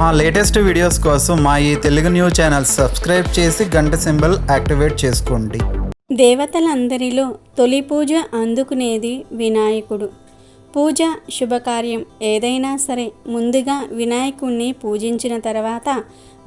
మా latest videos కోసం మా ఈ తెలుగు న్యూస్ ఛానల్ సబ్స్క్రైబ్ చేసి గంట సింబల్ యాక్టివేట్ చేసుకోండి. దేవతలందరిలో తొలి పూజ అందుకునేది వినాయకుడు. పూజ శుభకార్యం ఏదైనా సరే ముందుగా వినాయకుణ్ణి పూజించిన తర్వాత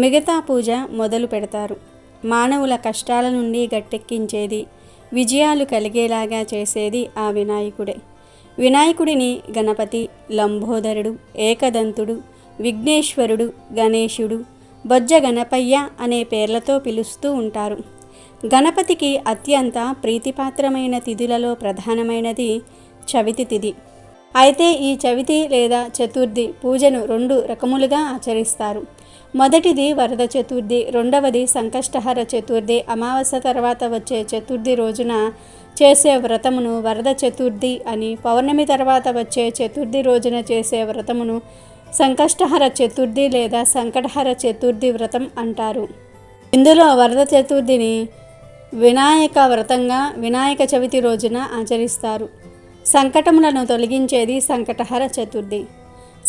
మిగతా పూజ మొదలు పెడతారు. మానవుల కష్టాల నుండి గట్టెక్కించేది, విజయాలు కలిగేలాగా చేసేది ఆ వినాయకుడే. వినాయకుడిని గణపతి, లంబోదరుడు, ఏకదంతుడు, విఘ్నేశ్వరుడు, గణేశుడు, బొజ్జ గణపయ్య అనే పేర్లతో పిలుస్తూ ఉంటారు. గణపతికి అత్యంత ప్రీతిపాత్రమైన తిథులలో ప్రధానమైనది చవితి తిథి. అయితే ఈ చవితి లేదా చతుర్థి పూజను 2 రకములుగా ఆచరిస్తారు. మొదటిది వరద చతుర్థి, రెండవది సంకష్టహర చతుర్థి. అమావాస్య తర్వాత వచ్చే చతుర్థి రోజున చేసే వ్రతమును వరద చతుర్థి అని, పౌర్ణమి తర్వాత వచ్చే చతుర్థి రోజున చేసే వ్రతమును సంకష్టహర చతుర్థి లేదా సంకటహర చతుర్థి వ్రతం అంటారు. ఇందులో వరద చతుర్థిని వినాయక వ్రతంగా వినాయక చవితి రోజున ఆచరిస్తారు. సంకటములను తొలగించేది సంకటహర చతుర్థి.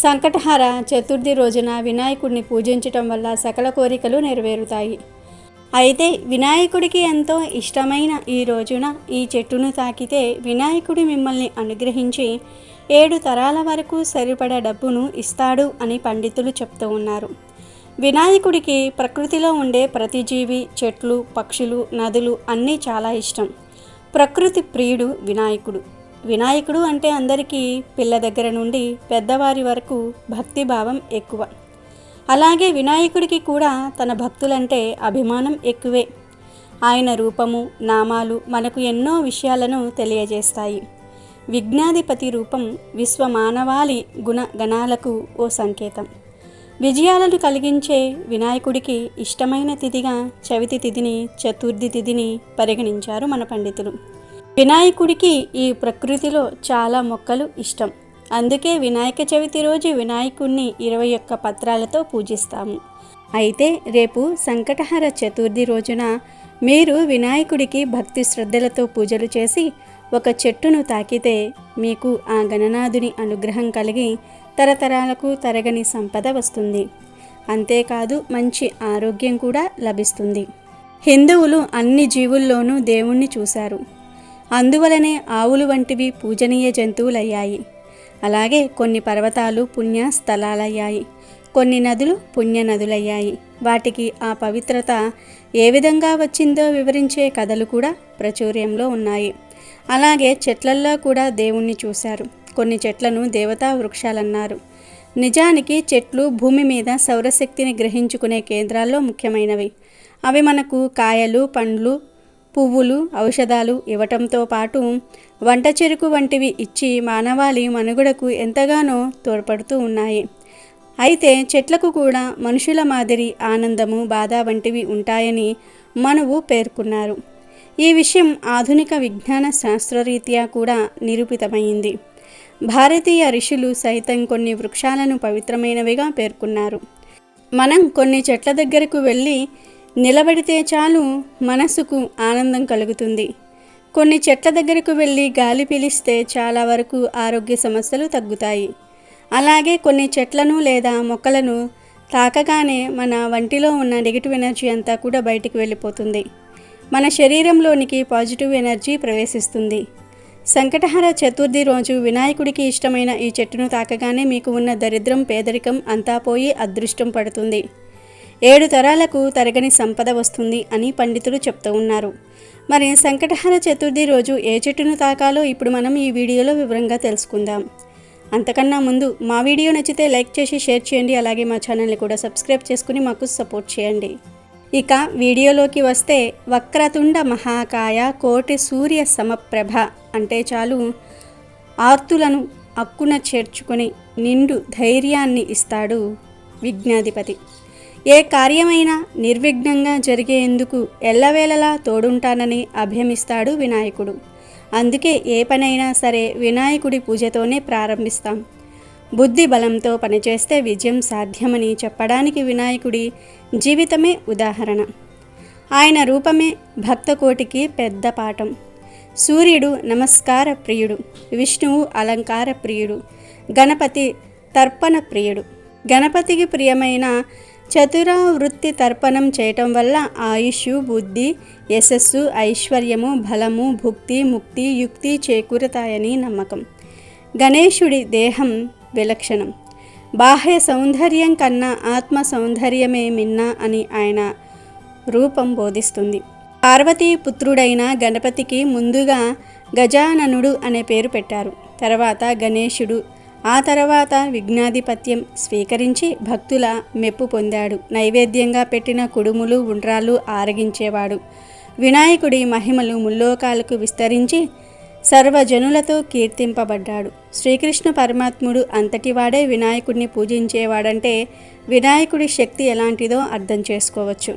సంకటహర చతుర్థి రోజున వినాయకుడిని పూజించటం వల్ల సకల కోరికలు నెరవేరుతాయి. అయితే వినాయకుడికి ఎంతో ఇష్టమైన ఈ రోజున ఈ చెట్టును తాకితే వినాయకుడు మిమ్మల్ని అనుగ్రహించి 7 తరాల వరకు సరిపడా డబ్బును ఇస్తాడు అని పండితులు చెప్తూ ఉన్నారు. వినాయకుడికి ప్రకృతిలో ఉండే ప్రతి జీవి, చెట్లు, పక్షులు, నదులు అన్నీ చాలా ఇష్టం. ప్రకృతి ప్రియుడు వినాయకుడు. వినాయకుడు అంటే అందరికీ పిల్ల దగ్గర నుండి పెద్దవారి వరకు భక్తిభావం ఎక్కువ. అలాగే వినాయకుడికి కూడా తన భక్తులంటే అభిమానం ఎక్కువే. ఆయన రూపము, నామాలు మనకు ఎన్నో విషయాలను తెలియజేస్తాయి. విఘ్నాధిపతి రూపం విశ్వమానవాళి గుణగణాలకు ఓ సంకేతం. విజయాలను కలిగించే వినాయకుడికి ఇష్టమైన తిథిగా చవితి తిథిని, చతుర్థి తిథిని పరిగణించారు మన పండితులు. వినాయకుడికి ఈ ప్రకృతిలో చాలా మొక్కలు ఇష్టం. అందుకే వినాయక చవితి రోజు వినాయకుడిని 21 పత్రాలతో పూజిస్తాము. అయితే రేపు సంకటహర చతుర్థి రోజున మీరు వినాయకుడికి భక్తి శ్రద్ధలతో పూజలు చేసి ఒక చెట్టును తాకితే మీకు ఆ గణనాథుని అనుగ్రహం కలిగి తరతరాలకు తరగని సంపద వస్తుంది. అంతేకాదు మంచి ఆరోగ్యం కూడా లభిస్తుంది. హిందువులు అన్ని జీవుల్లోనూ దేవుణ్ణి చూశారు. అందువలనే ఆవులు వంటివి పూజనీయ జంతువులయ్యాయి. అలాగే కొన్ని పర్వతాలు పుణ్య స్థలాలయ్యాయి, కొన్ని నదులు పుణ్య నదులయ్యాయి. వాటికి ఆ పవిత్రత ఏ విధంగా వచ్చిందో వివరించే కథలు కూడా ప్రాచుర్యంలో ఉన్నాయి. అలాగే చెట్లల్లో కూడా దేవుణ్ణి చూశారు. కొన్ని చెట్లను దేవతా వృక్షాలన్నారు. నిజానికి చెట్లు భూమి మీద సౌరశక్తిని గ్రహించుకునే కేంద్రాల్లో ముఖ్యమైనవి. అవి మనకు కాయలు, పండ్లు, పువ్వులు, ఔషధాలు ఇవ్వటంతో పాటు వంట చెరుకు వంటివి ఇచ్చి మానవాళి మనుగడకు ఎంతగానో తోడ్పడుతూ ఉన్నాయి. అయితే చెట్లకు కూడా మనుషుల మాదిరి ఆనందము, బాధ వంటివి ఉంటాయని మనువు పేర్కొన్నారు. ఈ విషయం ఆధునిక విజ్ఞాన శాస్త్రరీత్యా కూడా నిరూపితమైంది. భారతీయ ఋషులు సైతం కొన్ని వృక్షాలను పవిత్రమైనవిగా పేర్కొన్నారు. మనం కొన్ని చెట్ల దగ్గరకు వెళ్ళి నిలబడితే చాలు మనసుకు ఆనందం కలుగుతుంది. కొన్ని చెట్ల దగ్గరకు వెళ్ళి గాలి పీలిస్తే చాలా వరకు ఆరోగ్య సమస్యలు తగ్గుతాయి. అలాగే కొన్ని చెట్లను లేదా మొక్కలను తాకగానే మన వంటిలో ఉన్న నెగిటివ్ ఎనర్జీ అంతా కూడా బయటికి వెళ్ళిపోతుంది. మన శరీరంలోనికి పాజిటివ్ ఎనర్జీ ప్రవేశిస్తుంది. సంకటహర చతుర్థి రోజు వినాయకుడికి ఇష్టమైన ఈ చెట్టును తాకగానే మీకు ఉన్న దరిద్రం, పేదరికం అంతా పోయి అదృష్టం పడుతుంది. 7 తరాలకు తరగని సంపద వస్తుంది అని పండితులు చెప్తూ ఉన్నారు. మరి సంకటహర చతుర్థి రోజు ఏ చెట్టును తాకాలో ఇప్పుడు మనం ఈ వీడియోలో వివరంగా తెలుసుకుందాం. అంతకన్నా ముందు మా వీడియో నచ్చితే లైక్ చేసి షేర్ చేయండి. అలాగే మా ఛానల్ని కూడా సబ్స్క్రైబ్ చేసుకుని మాకు సపోర్ట్ చేయండి. ఇక వీడియోలోకి వస్తే వక్రతుండ మహాకాయ కోటి సూర్య సమప్రభ అంటే చాలు ఆర్తులను అక్కున చేర్చుకుని నిండు ధైర్యాన్ని ఇస్తాడు విఘ్నాధిపతి. ఏ కార్యమైనా నిర్విఘ్నంగా జరిగేందుకు ఎల్లవేళలా తోడుంటానని అభయమిస్తాడు వినాయకుడు. అందుకే ఏ పనైనా సరే వినాయకుడి పూజతోనే ప్రారంభిస్తాం. బుద్ధి బలంతో పనిచేస్తే విజయం సాధ్యమని చెప్పడానికి వినాయకుడి జీవితమే ఉదాహరణ. ఆయన రూపమే భక్తకోటికి పెద్ద పాఠం. సూర్యుడు నమస్కార ప్రియుడు, విష్ణువు అలంకార ప్రియుడు, గణపతి తర్పణ ప్రియుడు. గణపతికి ప్రియమైన చతురావృత్తి తర్పణం చేయటం వల్ల ఆయుష్, బుద్ధి, యశస్సు, ఐశ్వర్యము, బలము, భుక్తి, ముక్తి, యుక్తి చేకూరతాయని నమ్మకం. గణేశుడి దేహం విలక్షణం. బాహ్య సౌందర్యం కన్నా ఆత్మ సౌందర్యమే మిన్న అని ఆయన రూపం బోధిస్తుంది. పార్వతీ పుత్రుడైన గణపతికి ముందుగా గజాననుడు అనే పేరు పెట్టారు. తర్వాత గణేశుడు, ఆ తర్వాత విఘ్నాధిపత్యం స్వీకరించి భక్తుల మెప్పు పొందాడు. నైవేద్యంగా పెట్టిన కుడుములు, ఉండ్రాళ్ళు ఆరగించేవాడు. వినాయకుడి మహిమలు ముల్లోకాలకు విస్తరించి సర్వజనులతో కీర్తింపబడ్డాడు. శ్రీకృష్ణ పరమాత్ముడు అంతటివాడే వినాయకుడిని పూజించేవాడంటే వినాయకుడి శక్తి ఎలాంటిదో అర్థం చేసుకోవచ్చు.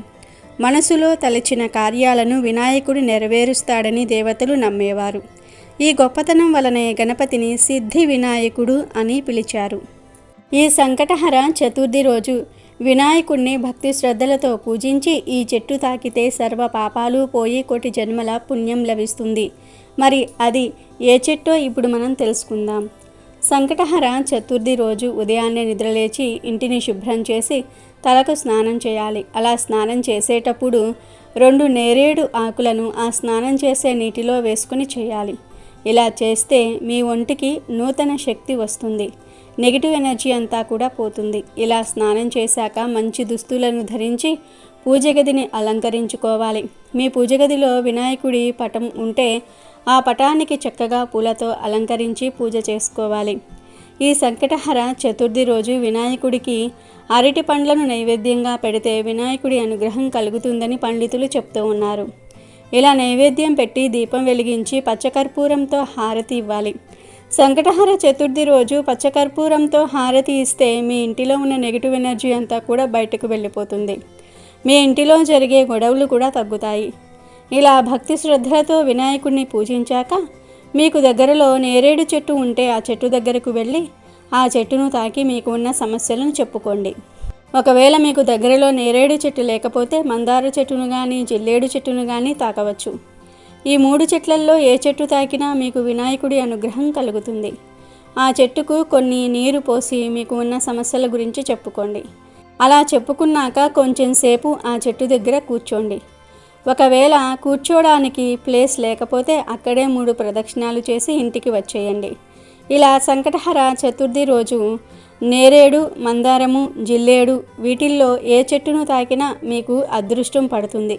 మనసులో తలచిన కార్యాలను వినాయకుడు నెరవేరుస్తాడని దేవతలు నమ్మేవారు. ఈ గొప్పతనం వలనే గణపతిని సిద్ధి వినాయకుడు అని పిలిచారు. ఈ సంకటహర చతుర్థి రోజు వినాయకుడిని భక్తి శ్రద్ధలతో పూజించి ఈ చెట్టు తాకితే సర్వ పాపాలు పోయి కోటి జన్మల పుణ్యం లభిస్తుంది. మరి అది ఏ చెట్టో ఇప్పుడు మనం తెలుసుకుందాం. సంకటహర చతుర్థి రోజు ఉదయాన్నే నిద్రలేచి ఇంటిని శుభ్రం చేసి తలకు స్నానం చేయాలి. అలా స్నానం చేసేటప్పుడు 2 నేరేడు ఆకులను ఆ స్నానం చేసే నీటిలో వేసుకుని చేయాలి. ఇలా చేస్తే మీ ఒంటికి నూతన శక్తి వస్తుంది. నెగిటివ్ ఎనర్జీ అంతా కూడా పోతుంది. ఇలా స్నానం చేశాక మంచి దుస్తులను ధరించి పూజ గదిని అలంకరించుకోవాలి. మీ పూజ గదిలో వినాయకుడి పటం ఉంటే ఆ పటానికి చక్కగా పూలతో అలంకరించి పూజ చేసుకోవాలి. ఈ సంకటహర చతుర్థి రోజు వినాయకుడికి అరటి పండ్లను నైవేద్యంగా పెడితే వినాయకుడి అనుగ్రహం కలుగుతుందని పండితులు చెప్తూ ఉన్నారు. ఇలా నైవేద్యం పెట్టి దీపం వెలిగించి పచ్చకర్పూరంతో హారతి ఇవ్వాలి. సంకటహర చతుర్థి రోజు పచ్చకర్పూరంతో హారతి ఇస్తే మీ ఇంటిలో ఉన్న నెగిటివ్ ఎనర్జీ అంతా కూడా బయటకు వెళ్ళిపోతుంది. మీ ఇంటిలో జరిగే గొడవలు కూడా తగ్గుతాయి. ఇలా భక్తి శ్రద్ధలతో వినాయకుడిని పూజించాక మీకు దగ్గరలో నేరేడు చెట్టు ఉంటే ఆ చెట్టు దగ్గరకు వెళ్ళి ఆ చెట్టును తాకి మీకు ఉన్న సమస్యలను చెప్పుకోండి. ఒకవేళ మీకు దగ్గరలో నేరేడు చెట్టు లేకపోతే మందార చెట్టును కానీ జిల్లేడు చెట్టును కానీ తాకవచ్చు. ఈ 3 చెట్లల్లో ఏ చెట్టు తాకినా మీకు వినాయకుడి అనుగ్రహం కలుగుతుంది. ఆ చెట్టుకు కొన్ని నీరు పోసి మీకు ఉన్న సమస్యల గురించి చెప్పుకోండి. అలా చెప్పుకున్నాక కొంచెం సేపు ఆ చెట్టు దగ్గర కూర్చోండి. ఒకవేళ కూర్చోడానికి ప్లేస్ లేకపోతే అక్కడే 3 ప్రదక్షిణాలు చేసి ఇంటికి వచ్చేయండి. ఇలా సంకటహర చతుర్థి రోజు నేరేడు, మందారము, జిల్లేడు వీటిల్లో ఏ చెట్టును తాకినా మీకు అదృష్టం పడుతుంది.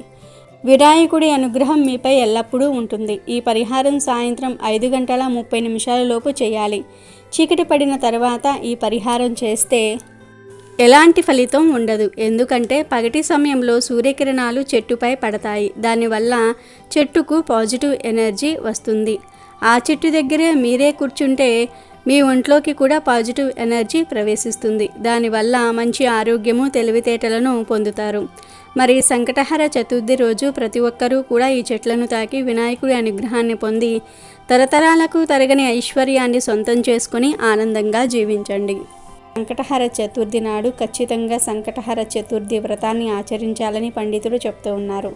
వినాయకుడి అనుగ్రహం మీపై ఎల్లప్పుడూ ఉంటుంది. ఈ పరిహారం సాయంత్రం 5:30 లోపు చేయాలి. చీకటి పడిన తర్వాత ఈ పరిహారం చేస్తే ఎలాంటి ఫలితం ఉండదు. ఎందుకంటే పగటి సమయంలో సూర్యకిరణాలు చెట్టుపై పడతాయి. దానివల్ల చెట్టుకు పాజిటివ్ ఎనర్జీ వస్తుంది. ఆ చెట్టు దగ్గరే మీరే కూర్చుంటే మీ ఒంట్లోకి కూడా పాజిటివ్ ఎనర్జీ ప్రవేశిస్తుంది. దానివల్ల మంచి ఆరోగ్యము, తెలివితేటలను పొందుతారు. మరి సంకటహర చతుర్థి రోజు ప్రతి ఒక్కరూ కూడా ఈ చెట్లను తాకి వినాయకుడి అనుగ్రహాన్ని పొంది తరతరాలకు తరగని ఐశ్వర్యాన్ని సొంతం చేసుకొని ఆనందంగా జీవించండి. సంకటహర చతుర్థి నాడు ఖచ్చితంగా సంకటహర చతుర్థి వ్రతాన్ని ఆచరించాలని పండితులు చెప్తూ ఉన్నారు.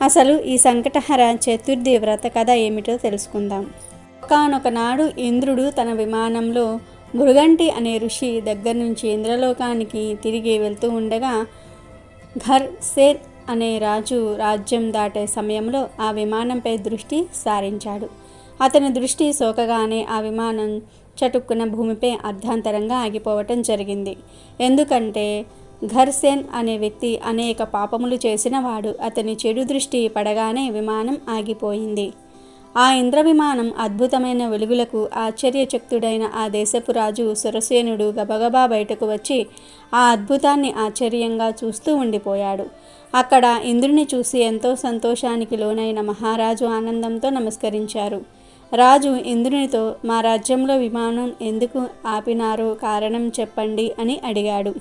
అసలు ఈ సంకటహర చతుర్థి వ్రత కథ ఏమిటో తెలుసుకుందాం. ఒకానొక నాడు ఇంద్రుడు తన విమానంలో మృగంటి అనే ఋషి దగ్గర నుంచి ఇంద్రలోకానికి తిరిగి వెళ్తూ ఉండగా ఘర్సేన్ అనే రాజు రాజ్యం దాటే సమయంలో ఆ విమానంపై దృష్టి సారించాడు. అతని దృష్టి సోకగానే ఆ విమానం చటుక్కున భూమిపై అర్ధాంతరంగా ఆగిపోవటం జరిగింది. ఎందుకంటే ఘర్సేన్ అనే వ్యక్తి అనేక పాపములు చేసిన వాడు. అతని చెడు దృష్టి పడగానే విమానం ఆగిపోయింది. ఆ ఇంద్ర విమానం అద్భుతమైన వెలుగులకు ఆశ్చర్యచకితుడైన ఆ దేశపు రాజు సురసేనుడు గబగబా బయటకు వచ్చి ఆ అద్భుతాన్ని ఆశ్చర్యంగా చూస్తూ ఉండిపోయాడు. అక్కడ ఇంద్రుని చూసి ఎంతో సంతోషానికి లోనైన మహారాజు ఆనందంతో నమస్కరించారు. రాజు ఇంద్రునితో మా రాజ్యంలో విమానం ఎందుకు ఆపినారో కారణం చెప్పండి అని అడిగాడు.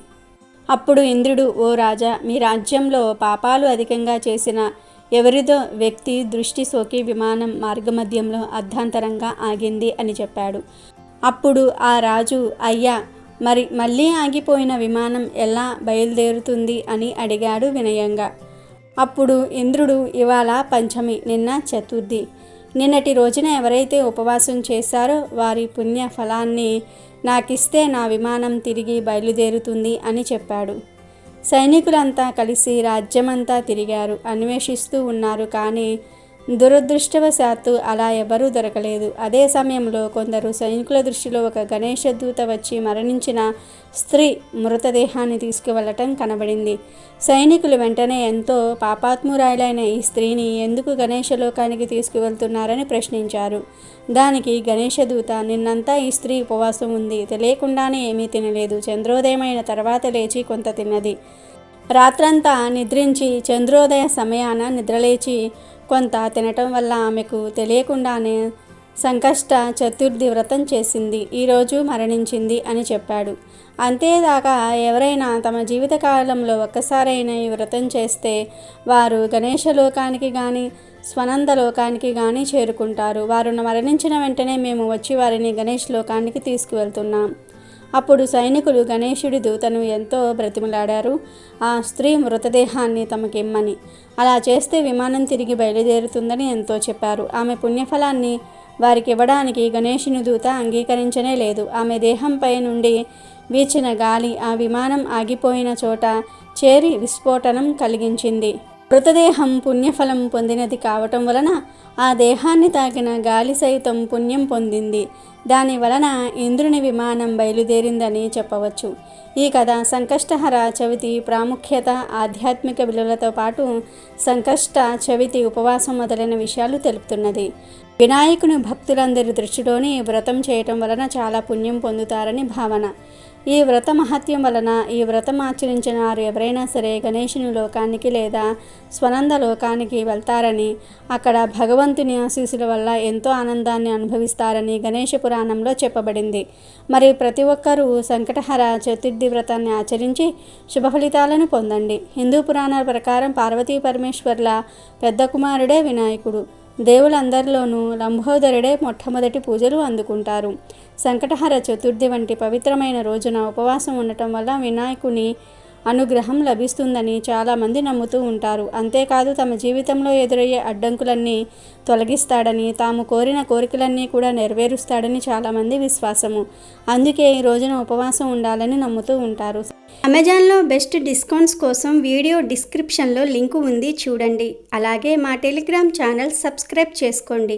అప్పుడు ఇంద్రుడు, ఓ రాజా, మీ రాజ్యంలో పాపాలు అధికంగా చేసిన ఎవరిదో వ్యక్తి దృష్టి సోకి విమానం మార్గమధ్యంలో అర్ధాంతరంగా ఆగింది అని చెప్పాడు. అప్పుడు ఆ రాజు, అయ్యా, మళ్ళీ ఆగిపోయిన విమానం ఎలా బయలుదేరుతుంది అని అడిగాడు వినయంగా. అప్పుడు ఇంద్రుడు, ఇవాళ పంచమి, నిన్న చతుర్థి. నిన్నటి రోజున ఎవరైతే ఉపవాసం చేశారో వారి పుణ్య ఫలాన్ని నాకిస్తే నా విమానం తిరిగి బయలుదేరుతుంది అని చెప్పాడు. సైనికులంతా కలిసి రాజ్యమంతా తిరిగారు, అన్వేషిస్తూ ఉన్నారు. కానీ దురదృష్టవశాత్తు అలా ఎవరూ దొరకలేదు. అదే సమయంలో కొందరు సైనికుల దృష్టిలో ఒక గణేష దూత వచ్చి మరణించిన స్త్రీ మృతదేహాన్ని తీసుకువెళ్ళటం కనబడింది. సైనికులు వెంటనే ఎంతో పాపాత్మురాలైన ఈ స్త్రీని ఎందుకు గణేష లోకానికి తీసుకువెళ్తున్నారని ప్రశ్నించారు. దానికి గణేష దూత, నిన్నంతా ఈ స్త్రీ ఉపవాసం ఉంది, తెలియకుండానే ఏమీ తినలేదు, చంద్రోదయమైన తర్వాత లేచి కొంత తిన్నది, రాత్రంతా నిద్రించి చంద్రోదయ సమయాన నిద్రలేచి కొంత తినటం వల్ల ఆమెకు తెలియకుండానే సంకష్ట చతుర్థి వ్రతం చేసింది, ఈరోజు మరణించింది అని చెప్పాడు. అంతేదాకా ఎవరైనా తమ జీవితకాలంలో ఒక్కసారైనా ఈ వ్రతం చేస్తే వారు గణేష లోకానికి కానీ స్వనంద లోకానికి కానీ చేరుకుంటారు. వారు మరణించిన వెంటనే మేము వచ్చి వారిని గణేష్ లోకానికి తీసుకువెళ్తున్నాం. అప్పుడు సైనికులు గణేశుడి దూతను ఎంతో బ్రతిమలాడారు ఆ స్త్రీ మృతదేహాన్ని తమకిమ్మని. అలా చేస్తే విమానం తిరిగి బయలుదేరుతుందని ఎంతో చెప్పారు. ఆమె పుణ్యఫలాన్ని వారికి ఇవ్వడానికి గణేశుని దూత అంగీకరించనే లేదు. ఆమె దేహంపై నుండి వీచిన గాలి ఆ విమానం ఆగిపోయిన చోట చేరి విస్ఫోటనం కలిగించింది. మృతదేహం పుణ్యఫలం పొందినది కావటం వలన ఆ దేహాన్ని తాకిన గాలి సైతం పుణ్యం పొందింది. దాని వలన ఇంద్రుని విమానం బయలుదేరిందని చెప్పవచ్చు. ఈ కథ సంకష్టహర చవితి ప్రాముఖ్యత, ఆధ్యాత్మిక విలువలతో పాటు సంకష్ట చవితి ఉపవాసం మొదలైన విషయాలు తెలుపుతున్నది. వినాయకుని భక్తులందరి దృష్టిలోని వ్రతం చేయటం వలన చాలా పుణ్యం పొందుతారని భావన. ఈ వ్రత మహత్యం వలన ఈ వ్రతం ఆచరించిన వారు ఎవరైనా సరే గణేశుని లోకానికి లేదా స్వనంద లోకానికి వెళ్తారని, అక్కడ భగవంతుని ఆశీస్సుల వల్ల ఎంతో ఆనందాన్ని అనుభవిస్తారని గణేశ పురాణంలో చెప్పబడింది. మరి ప్రతి ఒక్కరూ సంకటహర చతుర్థి వ్రతాన్ని ఆచరించి శుభ ఫలితాలను పొందండి. హిందూ పురాణాల ప్రకారం పార్వతీ పరమేశ్వర్ల పెద్ద కుమారుడే వినాయకుడు. దేవులందరిలోనూ లంబోదరుడే మొట్టమొదటి పూజలు అందుకుంటారు. సంకటహర చతుర్థి వంటి పవిత్రమైన రోజున ఉపవాసం ఉండటం వల్ల వినాయకుని అనుగ్రహం లభిస్తుందని చాలామంది నమ్ముతూ ఉంటారు. అంతేకాదు తమ జీవితంలో ఎదురయ్యే అడ్డంకులన్నీ తొలగిస్తాడని, తాము కోరిన కోరికలన్నీ కూడా నెరవేరుస్తాడని చాలామంది విశ్వాసము. అందుకే ఈ రోజున ఉపవాసం ఉండాలని నమ్ముతూ ఉంటారు. అమెజాన్లో బెస్ట్ డిస్కౌంట్స్ కోసం వీడియో డిస్క్రిప్షన్లో లింకు ఉంది, చూడండి. అలాగే మా టెలిగ్రామ్ ఛానల్ సబ్స్క్రైబ్ చేసుకోండి.